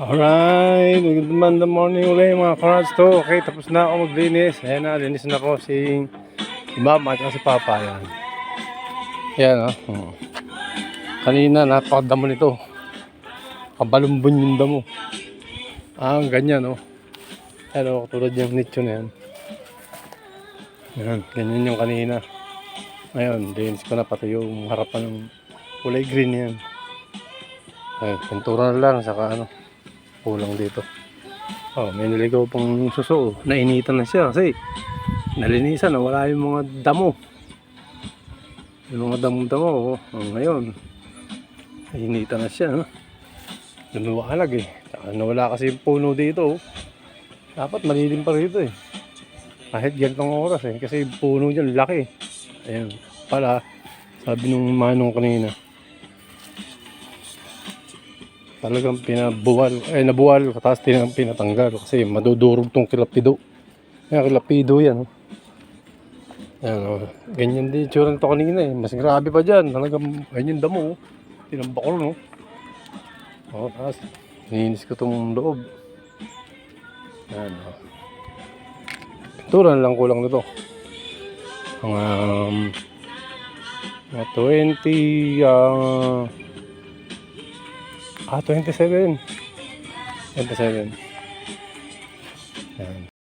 Alright, good morning ulit mga karats to. Okay, tapos na ako maglinis. Ayan na, linis na ko si Mama at si Papa. Ayan. Ayan Kanina, napakadamo nito. Kabalumbon yung damo. Ganyan Ayan tulad yung nicho na yan. Ayan, ganyan yung kanina. Ngayon, linis ko na pati yung harapan ng kulay green yan. Ayan, pintura na lang, saka kulang dito. May naligaw pang suso. Nainitan na siya kasi nalinisan, wala yung mga damo. Yung mga damo-damo. Ngayon, nainitan na siya. Lumiwanag Saka nawala kasi yung puno dito. Dapat malilim pa rito kahit gantong oras kasi yung puno dyan laki. Ayan pala, sabi nung manong kanina, talagang nabuwal tapos pinatanggal kasi madudurog tong kilapido. Kilapido yan ganyan din tsura nito kanina mas grabe pa dyan, talagang ganyan damo tinambakol tapos nilinis ko tong loob. Pintura na lang kulang nito mga 27 27. Ayan.